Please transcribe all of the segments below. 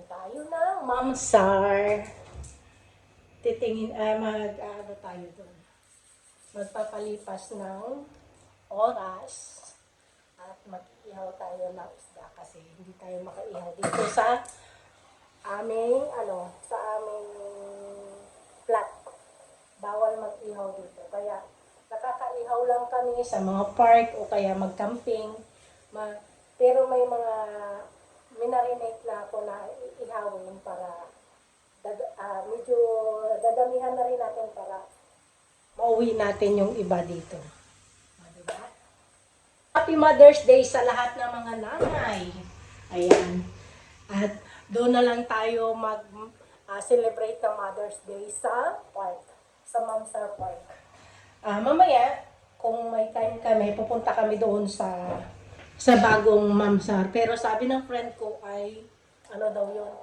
Tayo ng Mamsar. Titingin, ano tayo doon. Magpapalipas ng oras at mag-ihaw tayo ng isda kasi hindi tayo makaihaw dito sa sa aming flat. Bawal mag-ihaw dito. Kaya nakakaihaw lang kami sa mga park o kaya mag-camping. Pero may mga minarinate na ako na ihawin para medyo dadamihan na rin natin para mauwi natin yung iba dito. Diba? Happy Mother's Day sa lahat ng mga nanay. Ayan. At doon na lang tayo mag-celebrate ng Mother's Day sa park. Sa Mamsar Park. Mamaya, kung may time kami, pupunta kami doon sa bagong Mamsar. Pero sabi ng friend ko ay, ano daw yun,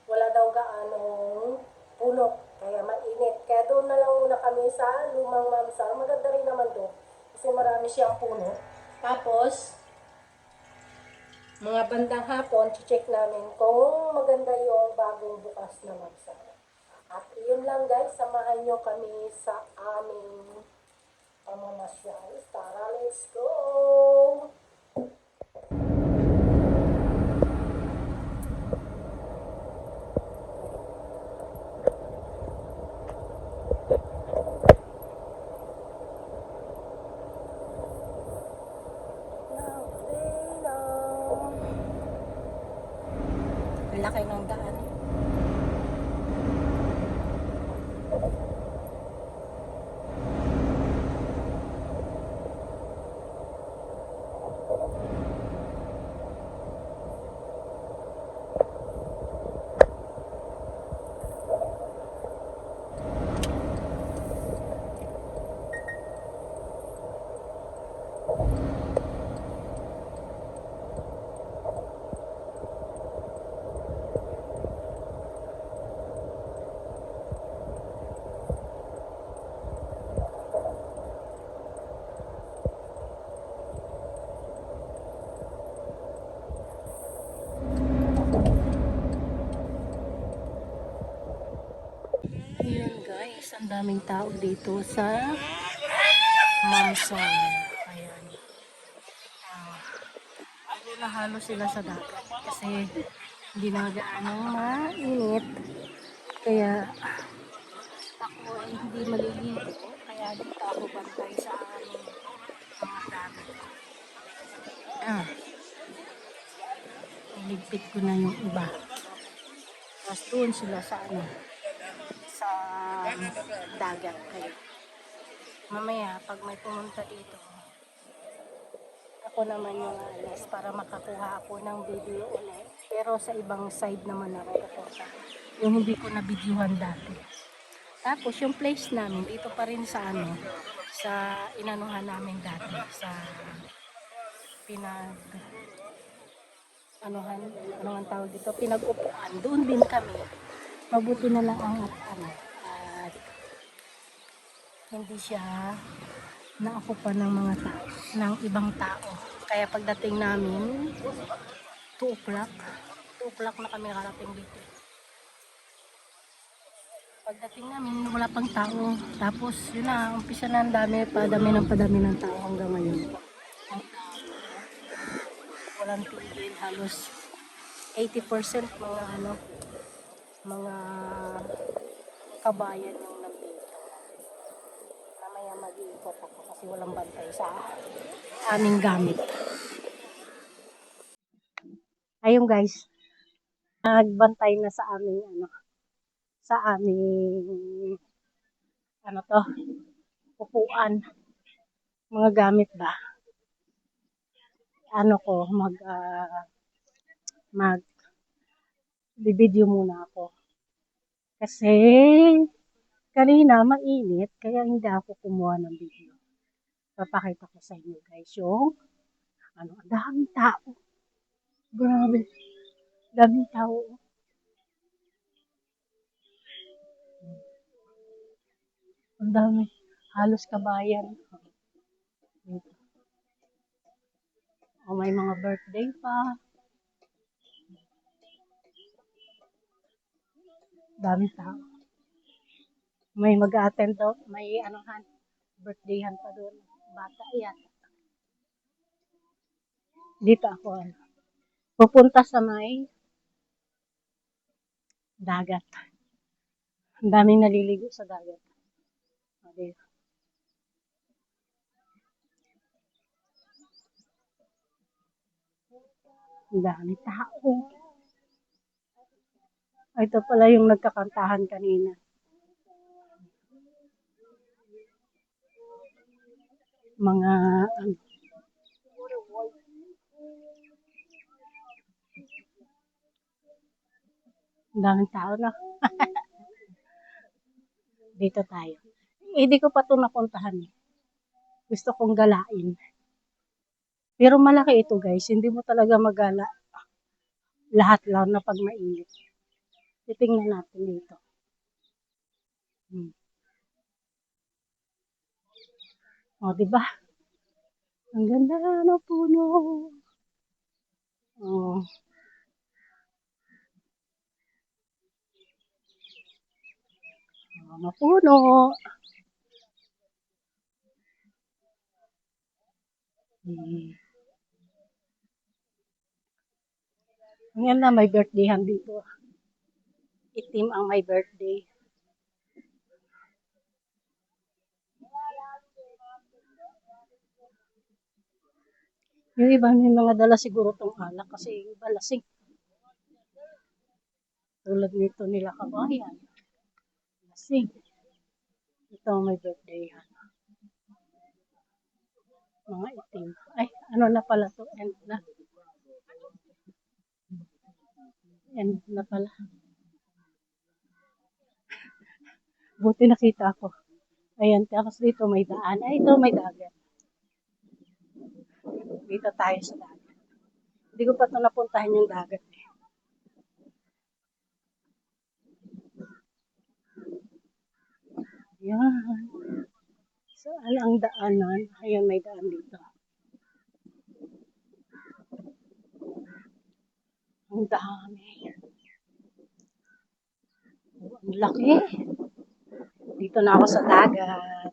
wala daw gaanong puno, kaya mainit. Kaya doon na lang muna kami sa lumang Mamsar. Maganda rin naman doon, kasi marami siyang puno. Tapos, mga bandang hapon, check namin kung maganda yung bagong bukas na Mamsar. At yun lang guys, samahan nyo kami sa aming pamamasyal. Tara, let's go! Ang laki ng daan. Ayan guys, ang daming tao dito sa Mamsar. Ayan. Nahalo sila sa dagat kasi hindi na gaano mainit. Kaya ako ay hindi maliligo. Kaya dito ako bantay sa aming mga gamit. Iligpit ko na yung iba. Tapos doon sila sa sa dagat. Kaya mamaya pag may pumunta dito, ako naman yung alas para makakuha ako ng video ulit. Pero sa ibang side naman ako kapunta. Yung hindi ko na videohan dati. Tapos yung place namin dito pa rin sa sa inanuhan namin dati sa ano ang tawag dito, pinag-upuan. Doon din kami. Mabuti na lang at hindi siya naakupan ng mga tao, ng ibang tao. Kaya pagdating namin 2 o'clock na kami nakarating dito. Pagdating namin wala pang tao. Tapos yun na, umpisa na ang padami ng tao hanggang ngayon. Walang tigil, halos 80% mga kabayan yung nandito. Mamaya mag-iikot ako kasi walang bantay sa aming gamit. Ayun guys, nagbantay na sa aming upuan, mga gamit ba. Mag video muna ako. Kasi kanina mainit kaya hindi ako kumuha ng video. Papakita ko sa inyo guys yung daming tao. Grabe. Daming tao. Ang dami. Halos kabayan. May mga birthday pa. Daming tao. May mag-a-attend daw, may anuhan, birthdayhan pa doon. Bata yan. Dito ako, pupunta sa may dagat. Ang daming naliligo sa dagat. Okay. Ang dami tao. Ito pala yung nagkakantahan kanina. Mga ano, ang daming tao na. Dito tayo. Hindi ko pa ito napuntahan. Gusto kong galain. Pero malaki ito guys. Hindi mo talaga magala lahat lang na pag mainit. Titingnan natin dito. O, di ba? Ang ganda ng puno. Oh, mga puno. Hmm. Ang ganda, may birthdayhan dito. Itim ang may birthday. Yung iba may mga dala siguro tong alak kasi yung iba lasing. Tulad nito nila kabayan. Lasing. Ito ang may birthday. Mga itim. Ay, ano na pala to? End na. End na pala. Buti nakita ako. Ayan, tapos dito may daan. Ay, ito may dagat. Dito tayo sa dagat. Hindi ko pa ito napuntahan yung dagat. Yan. Saan ang daanan? Ayan, may daan dito. Ang dami. Oh, ang laki. Dito na ako sa dagat.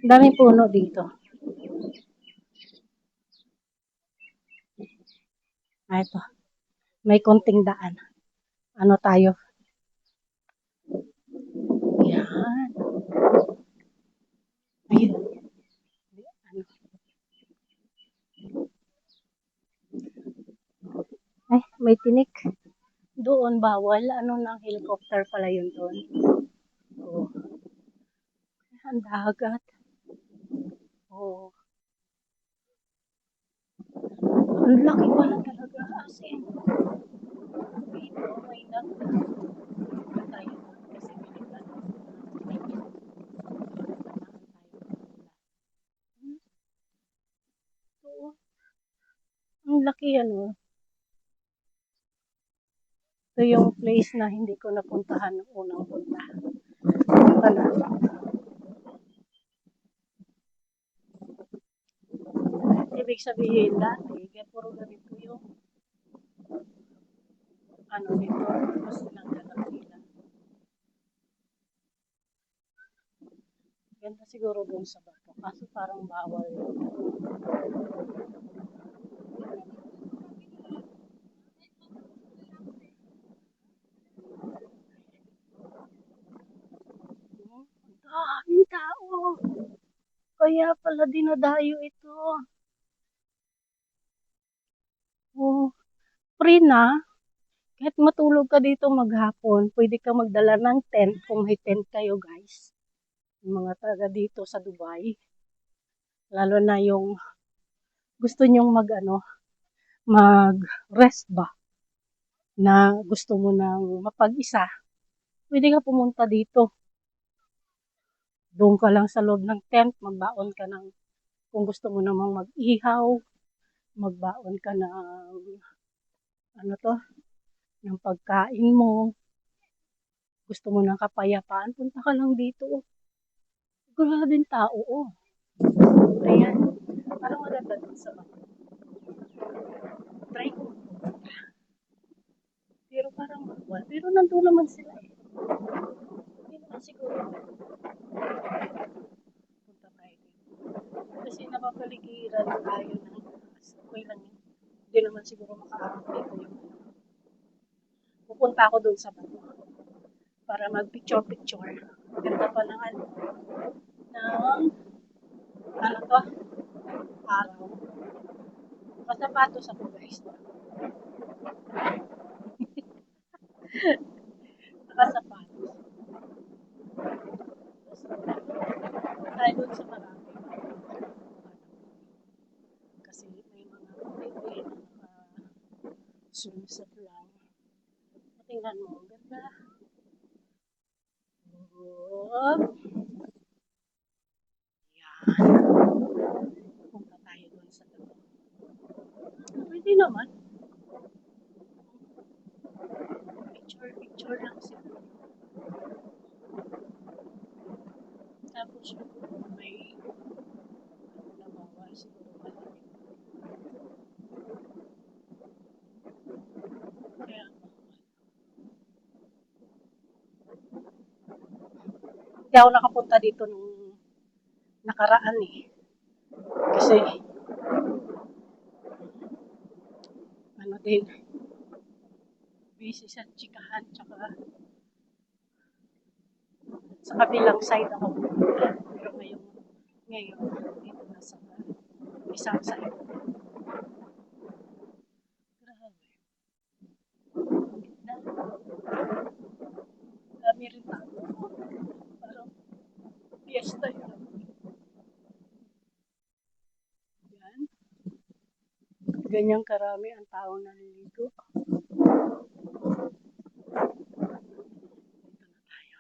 Ang daming puno dito. Ah, ito. May konting daan. Ano tayo? Yan. Ayun. Ano? Ay, may tinik. Doon bawal. Ano ng helicopter pala yun doon. Oh. Ang dagat. Oh. Ang laki pala talaga. As in. Dito, may tayo kasi may Oo. Ang laki ano. Ito yung place na hindi ko napuntahan noong unang punta. Punta na. Ibig sabihin dati, kaya puro ganito yung ano dito, gusto lang ganap nila. Ganda siguro dun sa bato. Kaso parang bawal yun. Ang daming tao. Kaya pala dinadayo ito. Oh, free na. Kahit matulog ka dito maghapon, pwede ka magdala ng tent kung may tent kayo guys. Yung mga taga dito sa Dubai. Lalo na yung gusto nyong mag-rest ba? Na gusto mo nang mapag-isa. Pwede ka pumunta dito. Doon ka lang sa loob ng tent, magbaon ka ng, kung gusto mo namang mag-ihaw, magbaon ka ng, ano to, ng pagkain mo. Gusto mo ng kapayapaan, punta ka lang dito. Grabing tao, oh. Ayan. Parang maganda dun sa mga. Try ko. Pero parang makuha. Pero nandun naman sila eh. Hindi naman siguro. Punta tayo dito. Kasi napapaligiran tayo ng okay lang yun. Hindi naman siguro makaarap dito yung pupunta ako doon sa bato para mag-picture-picture. Ganda pa ng ano to, araw. Kasapatos ako guys. Nakasapatos. Tayo doon sa marami. Kasi may mga puti na swimsuit lang. Tingnan mo, ganda. Oh, yan. Punta tayo doon sa tabi. Pwede naman. Picture lang siguro. Tapos may nabawal siguro malalim. Kaya hindi ako nakapunta dito nung nakaraan eh. Kasi ano din, busy sa chikahan tsaka sa kabilang side ako. Pero ngayon, dito na sa isang side. Grabe. Dami rin tao. Parang fiesta yun. Yan. Ganyang karami ang tao naliligo. Dito na tayo.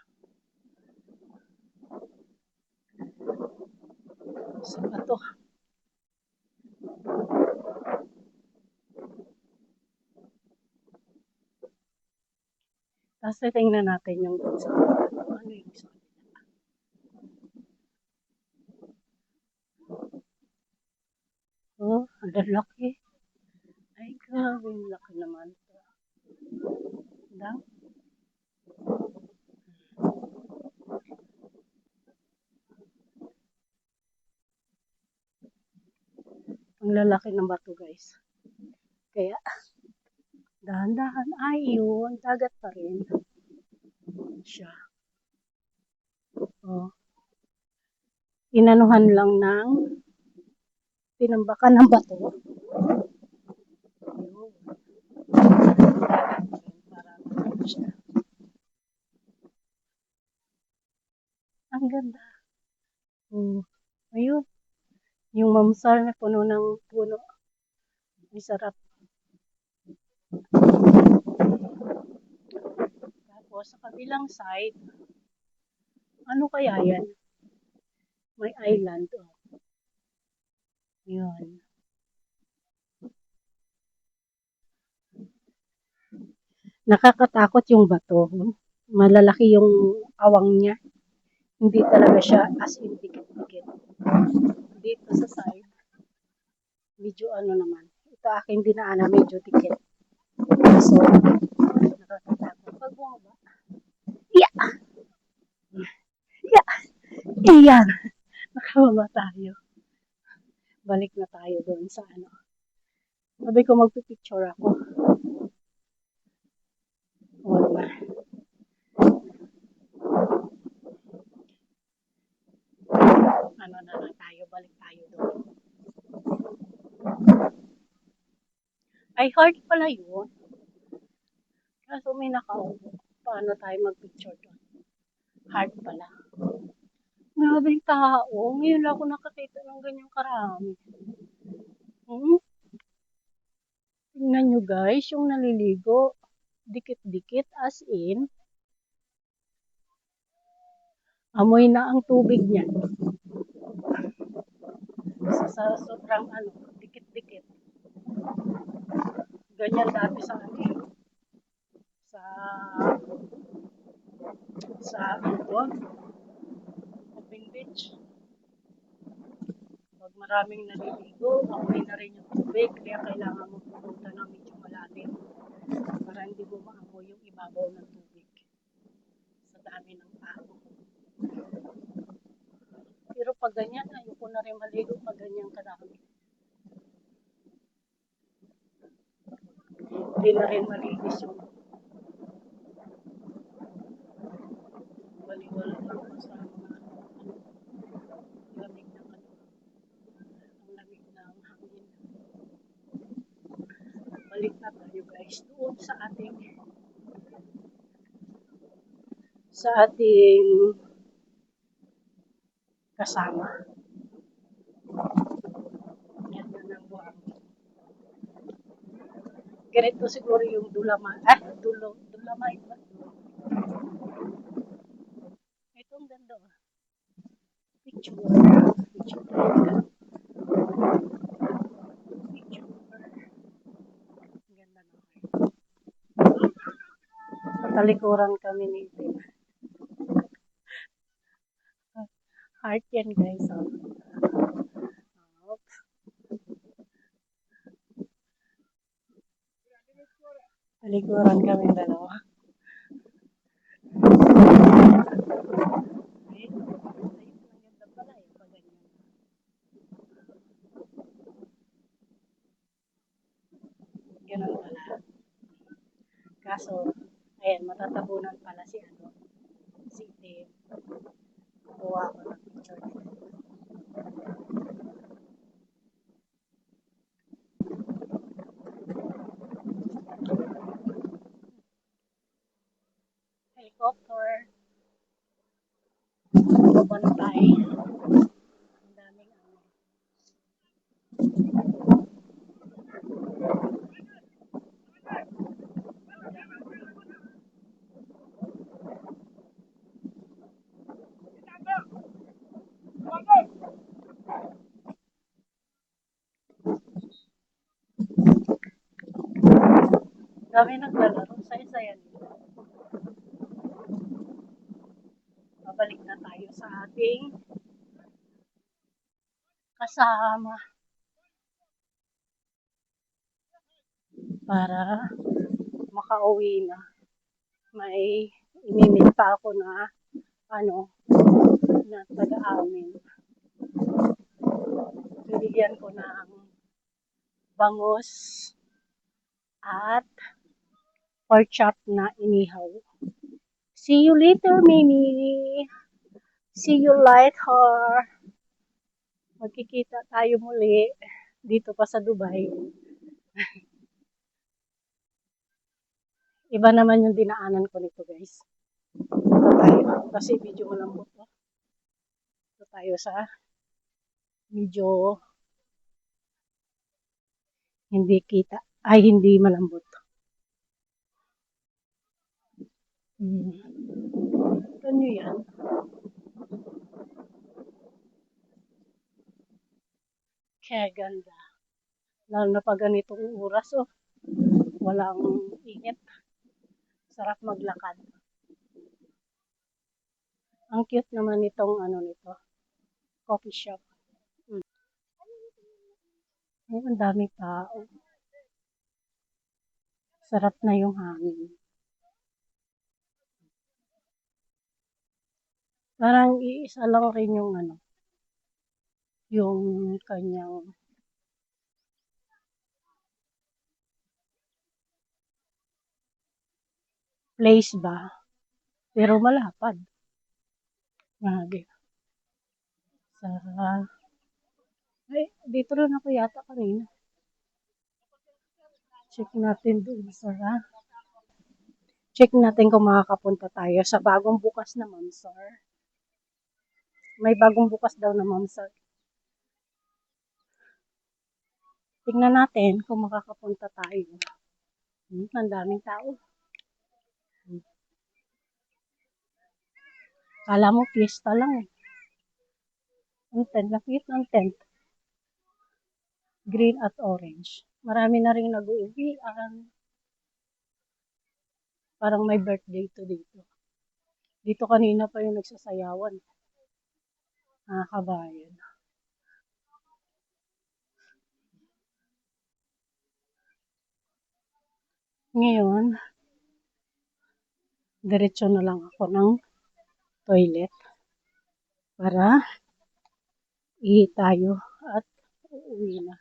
Sa bato. Tapos tingnan natin yung sa ano yung sa oh, ang laki. Ay, grabe, laki naman. Dang. Ang lalaki ng bato, guys. Kaya, dahan-dahan. Ay, yun. Dagat pa rin. Siya. Oh. Inanuhan lang ng tinambakan ng bato. Yun. Para siya. Ang ganda. Oh. Ayun. Yung mamsar na puno ng puno. Ang sarap. Tapos, sa kabilang side, ano kaya yan? May island. Oh. Yun. Nakakatakot yung bato. Malalaki yung awang niya. Hindi talaga siya as in dikit-dikit. Dito sa side, medyo ano naman. Ito aking dinaanan, medyo dikit. So, nakakatakot. Pag bumaba, yeah! Yeah! Iyan! Nakababa tayo. Balik na tayo doon sa ano. Sabi ko magpipicture ako. Wala. Ano na lang tayo, balik tayo doon. Ay, hard pala yun. Kaso may nakaupo. Paano tayo magpicture doon? Hard pala. Grabing tao. Ngayon lang ako nakakita ng ganyang karami. Tingnan nyo guys, yung naliligo. Dikit-dikit as in. Amoy na ang tubig niya. Sa sobrang ano, dikit-dikit. Ganyan dati sa ano sa ano, Open Beach. maraming naliligo, amoy na rin yung tubig, kaya kailangan mo pumunta ng medyo malalim para hindi mo maamoy yung ibabaw ng tubig sa dami ng tao. Pero pag ganyan, ayoko na rin maligo pag ganyan karami. Hindi na rin malinis yung baliwala lang ako sa mga lamig ng ano, ang lamig ng hangin. Balik na tayo guys doon sa ating kasama. Ganda ng buhangin. Ganito siguro yung dulamay ba? Itong ganda. Picture. Picture. Picture. Ganda naman. Talikuran kami ni Tim. Heart yan guys. Oh. Talikuran kami dalawa. Ayun, ang ganda pala eh. Pag ganyan. Ganun pala. Kaso, ayan, matatabunan pala si Tim. Kuha ko ng picture. Helicopter. Babantay. Ang daming ano. Dami naglalaro. Saya-saya nila. Babalik na tayo sa ating kasama para makauwi na. May imimit pa ako na na taga-amin. Bibigyan ko ng bangus at pork chop na inihaw. See you later, Mimi. See you later. Magkikita tayo muli dito pa sa Dubai. Iba naman yung dinaanan ko nito guys. Ito tayo. Kasi medyo malambot. Ito tayo sa medyo hindi kita. Ay, hindi malambot. Ito nyo yan. Kaya ganda. Lalo na pag ganitong oras, walang init. Sarap maglakad. Ang cute naman itong nito. Coffee shop. Ay, ang daming tao. Sarap na yung hangin. Parang iisa lang rin yung yung kanyang place ba? Pero malapad. Grabe. Ay, dito rin ako yata kanina. Check natin doon sa Check natin kung makakapunta tayo sa bagong bukas na Mamsar. May bagong bukas daw na Mamsar. Tingnan natin kung makakapunta tayo. Ang daming tao. Kala mo fiesta lang eh. Ang tent, nakit ng tent. Green at orange. Marami na rin nag-uuwi. Parang may birthday to dito. Dito kanina pa yung nagsasayawan. Kabayan. Ngayon, diretso na lang ako ng toilet para ihi tayo at uuwi na.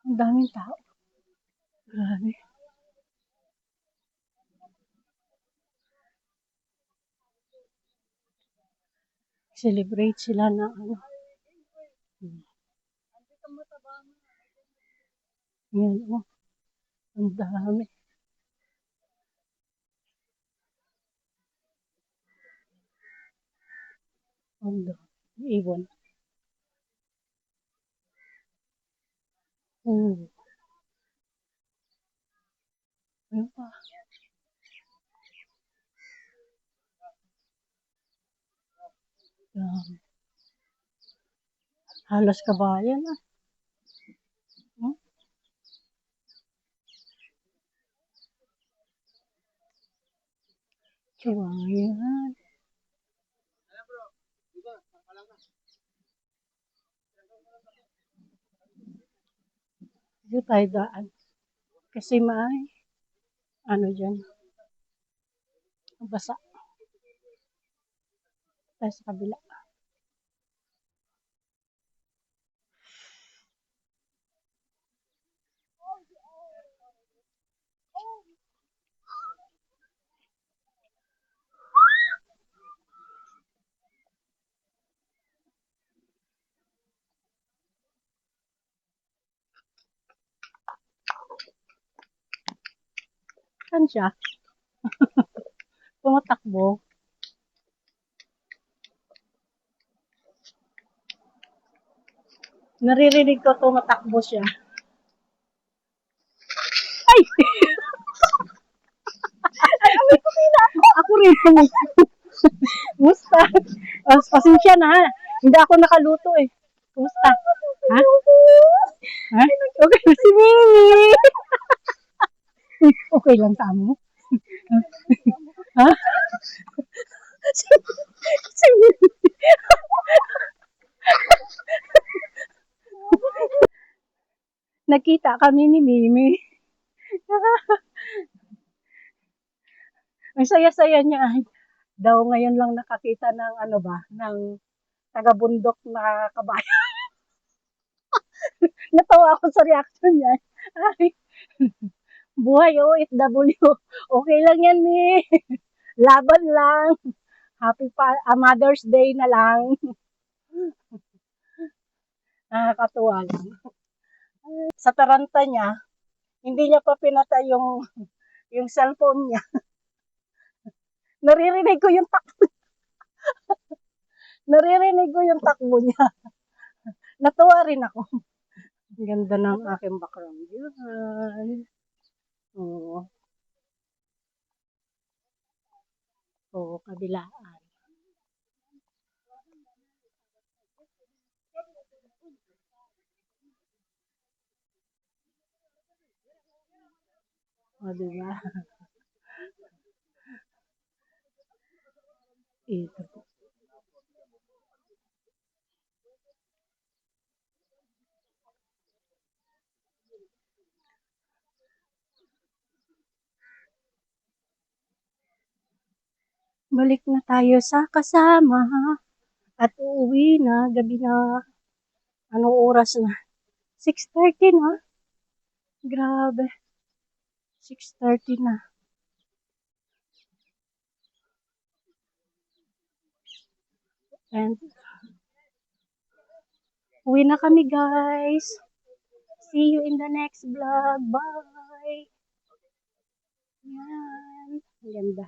Ang daming tao. Grabe. Celebrate sila na ano. Yan, oh. Ang dami. Ang dami. Ibon. Oh. Ayun pa. Dami. Halos kabayan ah. Hmm? Kabayan. Dito tayo daan. Kasi may ano dyan. Basa. Tayo sa kabila. Saan siya? Tumatakbo. Naririnig ko tumatakbo siya. Ay! Ako rin. Kumusta? Pasensya na. Hindi ako nakaluto eh. Kumusta? Ha? Ha? Okay na si Mimi. Okay lang tamo. Ha? Si Mimi. Nakita kami ni Mimi. Ang saya-saya niya ay daw ngayon lang nakakita ng ano ba, ng taga-bundok na kabayo. Natawa ako sa reaction niya. Ay, buhay OFW. Okay lang yan, Mi. Laban lang. Mother's Day na lang. Nakakatuwa lang. Sa taranta niya, hindi niya pa pinatay yung cellphone niya. Naririnig ko yung takbo. Naririnig ko yung takbo niya. Natuwa rin ako. Ang ganda ng aking background. Yan. Oo. Oo, kabilaan. O, diba? Ito po. Balik na tayo sa kasama. At uuwi na. Gabi na. Anong oras na? 6:30 na. Grabe. 6:30 na. And uwi na kami guys. See you in the next vlog. Bye. Yan. Ang ganda.